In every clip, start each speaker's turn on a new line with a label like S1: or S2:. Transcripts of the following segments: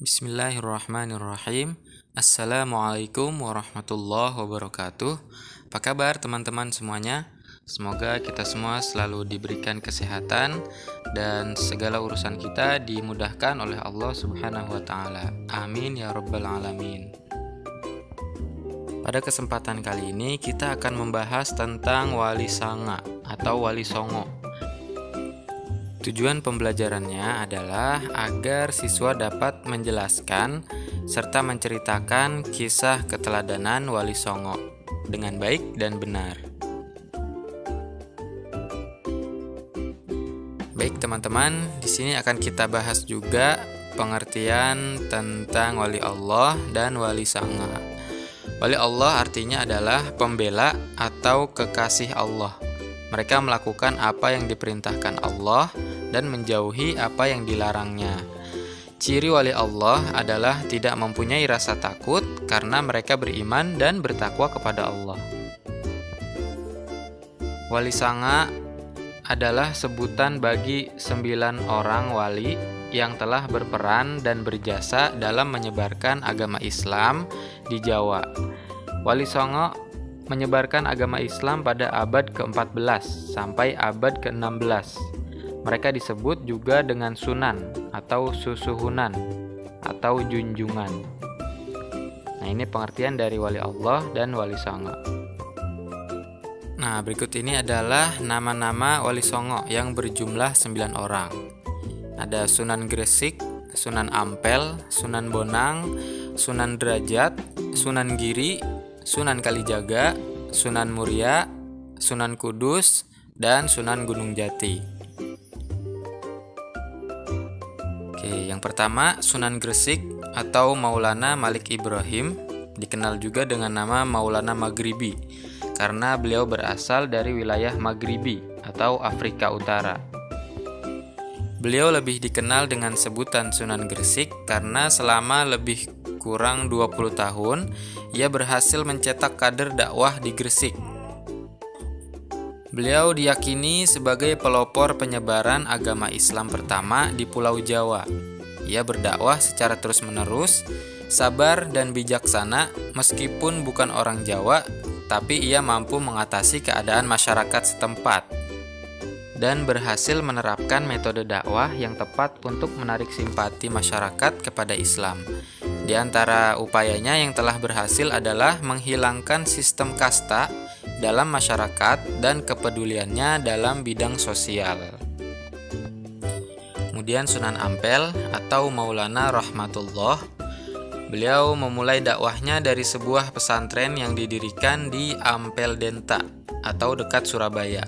S1: Bismillahirrahmanirrahim. Assalamualaikum warahmatullahi wabarakatuh. Apa kabar teman-teman semuanya? Semoga kita semua selalu diberikan kesehatan dan segala urusan kita dimudahkan oleh Allah Subhanahu wa taala. Amin ya rabbal alamin. Pada kesempatan kali ini kita akan membahas tentang wali sanga atau wali songo. Tujuan pembelajarannya adalah agar siswa dapat menjelaskan serta menceritakan kisah keteladanan wali songo dengan baik dan benar. Baik teman-teman, di sini akan kita bahas juga pengertian tentang wali Allah dan wali sanga. Wali Allah artinya adalah pembela atau kekasih Allah. Mereka melakukan apa yang diperintahkan Allah dan menjauhi apa yang dilarangnya. Ciri wali Allah adalah tidak mempunyai rasa takut karena mereka beriman dan bertakwa kepada Allah. Wali sanga adalah sebutan bagi 9 orang wali yang telah berperan dan berjasa dalam menyebarkan agama Islam di Jawa. Wali songo menyebarkan agama Islam pada abad ke-14 sampai abad ke-16. Mereka disebut juga dengan sunan atau susuhunan atau junjungan. Nah, ini pengertian dari wali Allah dan wali songo. Nah, berikut ini adalah nama-nama wali songo yang berjumlah 9 orang. Ada Sunan Gresik, Sunan Ampel, Sunan Bonang, Sunan Derajat, Sunan Giri, Sunan Kalijaga, Sunan Muria, Sunan Kudus, dan Sunan Gunung Jati. Oke, yang pertama Sunan Gresik atau Maulana Malik Ibrahim, dikenal juga dengan nama Maulana Maghribi karena beliau berasal dari wilayah Maghribi atau Afrika Utara. Beliau lebih dikenal dengan sebutan Sunan Gresik karena selama lebih kurang 20 tahun, ia berhasil mencetak kader dakwah di Gresik. Beliau diyakini sebagai pelopor penyebaran agama Islam pertama di Pulau Jawa. Ia berdakwah secara terus-menerus, sabar dan bijaksana meskipun bukan orang Jawa, tapi ia mampu mengatasi keadaan masyarakat setempat dan berhasil menerapkan metode dakwah yang tepat untuk menarik simpati masyarakat kepada Islam. Di antara upayanya yang telah berhasil adalah menghilangkan sistem kasta dalam masyarakat dan kepeduliannya dalam bidang sosial. Kemudian Sunan Ampel atau Maulana Rahmatullah. Beliau memulai dakwahnya dari sebuah pesantren yang didirikan di Ampel Denta atau dekat Surabaya.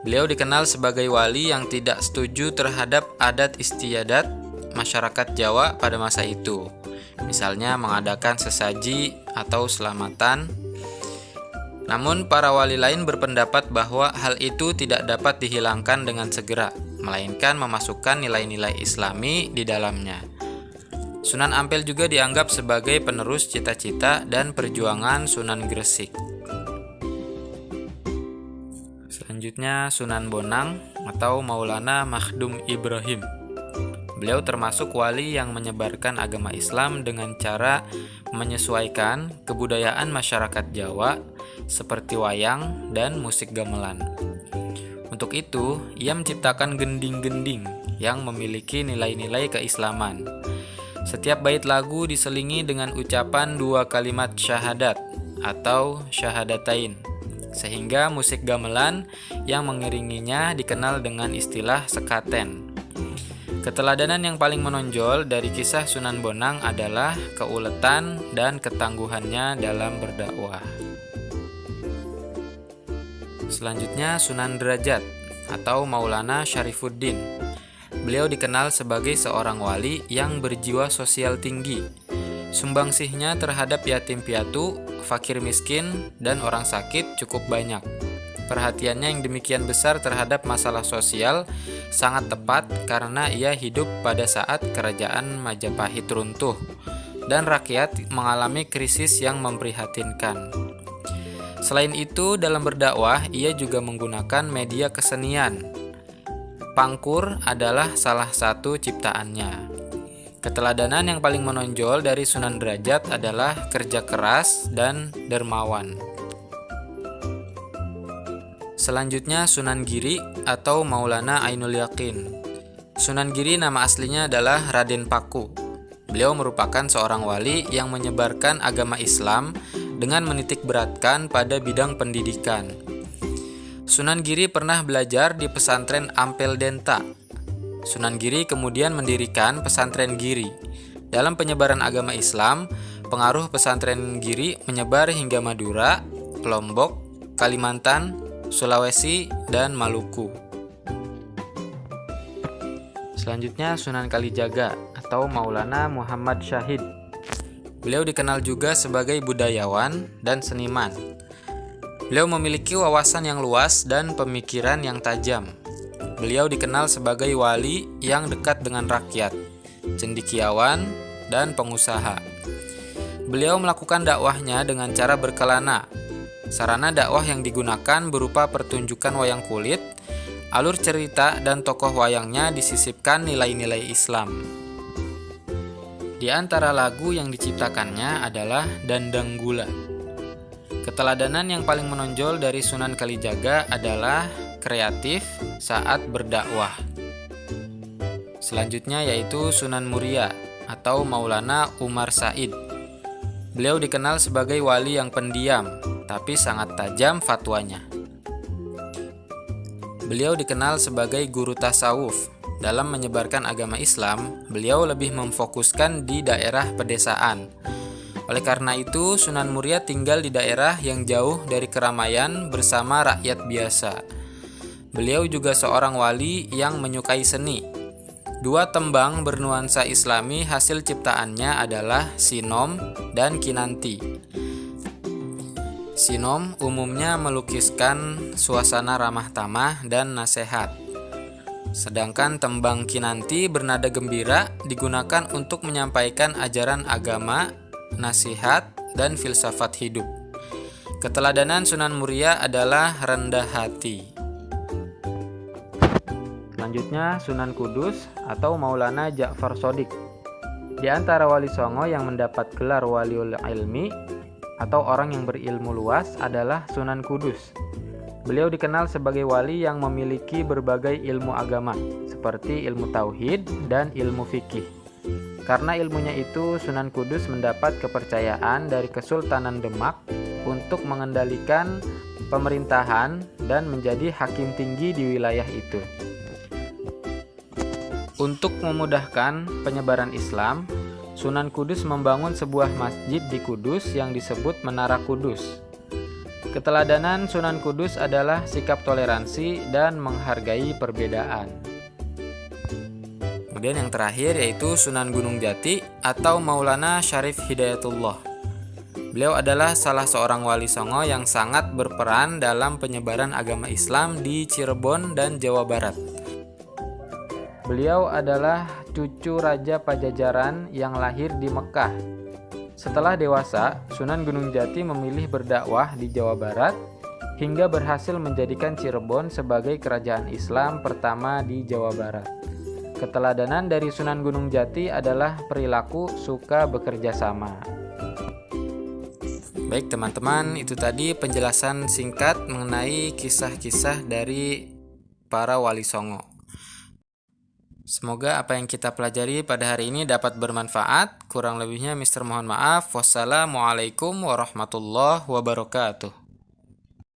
S1: Beliau dikenal sebagai wali yang tidak setuju terhadap adat istiadat masyarakat Jawa pada masa itu. Misalnya mengadakan sesaji atau selamatan. Namun para wali lain berpendapat bahwa hal itu tidak dapat dihilangkan dengan segera, melainkan memasukkan nilai-nilai Islami di dalamnya. Sunan Ampel juga dianggap sebagai penerus cita-cita dan perjuangan Sunan Gresik. Selanjutnya Sunan Bonang atau Maulana Makhdum Ibrahim. Beliau termasuk wali yang menyebarkan agama Islam dengan cara menyesuaikan kebudayaan masyarakat Jawa seperti wayang dan musik gamelan. Untuk itu, ia menciptakan gending-gending yang memiliki nilai-nilai keislaman. Setiap bait lagu diselingi dengan ucapan 2 kalimat syahadat atau syahadatain, sehingga musik gamelan yang mengiringinya dikenal dengan istilah sekaten. Keteladanan yang paling menonjol dari kisah Sunan Bonang adalah keuletan dan ketangguhannya dalam berdakwah. Selanjutnya Sunan Derajat atau Maulana Syarifuddin. Beliau dikenal sebagai seorang wali yang berjiwa sosial tinggi. Sumbangsihnya terhadap yatim piatu, fakir miskin, dan orang sakit cukup banyak. Perhatiannya yang demikian besar terhadap masalah sosial sangat tepat karena ia hidup pada saat kerajaan Majapahit runtuh dan rakyat mengalami krisis yang memprihatinkan. Selain itu, dalam berdakwah ia juga menggunakan media kesenian. Pangkur adalah salah satu ciptaannya. Keteladanan yang paling menonjol dari Sunan Derajat adalah kerja keras dan dermawan. Selanjutnya Sunan Giri atau Maulana Ainul Yakin. Sunan Giri nama aslinya adalah Raden Paku. Beliau merupakan seorang wali yang menyebarkan agama Islam dengan menitik beratkan pada bidang pendidikan. Sunan Giri pernah belajar di pesantren Ampel Denta. Sunan Giri kemudian mendirikan pesantren Giri. Dalam penyebaran agama Islam, pengaruh pesantren Giri menyebar hingga Madura, Lombok, Kalimantan, Sulawesi, dan Maluku. Selanjutnya Sunan Kalijaga atau Maulana Muhammad Syahid. Beliau dikenal juga sebagai budayawan dan seniman. Beliau memiliki wawasan yang luas dan pemikiran yang tajam. Beliau dikenal sebagai wali yang dekat dengan rakyat, cendekiawan, dan pengusaha. Beliau melakukan dakwahnya dengan cara berkelana. Sarana dakwah yang digunakan berupa pertunjukan wayang kulit, alur cerita dan tokoh wayangnya disisipkan nilai-nilai Islam. Di antara lagu yang diciptakannya adalah Dandang Gula. Keteladanan yang paling menonjol dari Sunan Kalijaga adalah kreatif saat berdakwah. Selanjutnya yaitu Sunan Muria atau Maulana Umar Said. Beliau dikenal sebagai wali yang pendiam, tapi sangat tajam fatwanya. Beliau dikenal sebagai guru tasawuf. Dalam menyebarkan agama Islam, beliau lebih memfokuskan di daerah pedesaan. Oleh karena itu, Sunan Muria tinggal di daerah yang jauh dari keramaian bersama rakyat biasa. Beliau juga seorang wali yang menyukai seni. Dua tembang bernuansa Islami hasil ciptaannya adalah Sinom dan Kinanti. Sinom umumnya melukiskan suasana ramah tamah dan nasihat. Sedangkan tembang Kinanti bernada gembira digunakan untuk menyampaikan ajaran agama, nasihat, dan filsafat hidup. Keteladanan Sunan Muria adalah rendah hati. Selanjutnya Sunan Kudus atau Maulana Ja'far Shodiq. Di antara wali songo yang mendapat gelar waliul ilmi atau orang yang berilmu luas adalah Sunan Kudus. Beliau dikenal sebagai wali yang memiliki berbagai ilmu agama, seperti ilmu tauhid dan ilmu fikih. Karena ilmunya itu, Sunan Kudus mendapat kepercayaan dari Kesultanan Demak untuk mengendalikan pemerintahan dan menjadi hakim tinggi di wilayah itu. Untuk memudahkan penyebaran Islam, Sunan Kudus membangun sebuah masjid di Kudus yang disebut Menara Kudus. Keteladanan Sunan Kudus adalah sikap toleransi dan menghargai perbedaan. Kemudian yang terakhir yaitu Sunan Gunung Jati atau Maulana Syarif Hidayatullah. Beliau adalah salah seorang wali songo yang sangat berperan dalam penyebaran agama Islam di Cirebon dan Jawa Barat. Beliau adalah cucu Raja Pajajaran yang lahir di Mekah. Setelah dewasa, Sunan Gunung Jati memilih berdakwah di Jawa Barat hingga berhasil menjadikan Cirebon sebagai kerajaan Islam pertama di Jawa Barat. Keteladanan dari Sunan Gunung Jati adalah perilaku suka bekerja sama. Baik teman-teman, itu tadi penjelasan singkat mengenai kisah-kisah dari para wali songo. Semoga apa yang kita pelajari pada hari ini dapat bermanfaat. Kurang lebihnya Mister mohon maaf. Wassalamualaikum warahmatullahi wabarakatuh.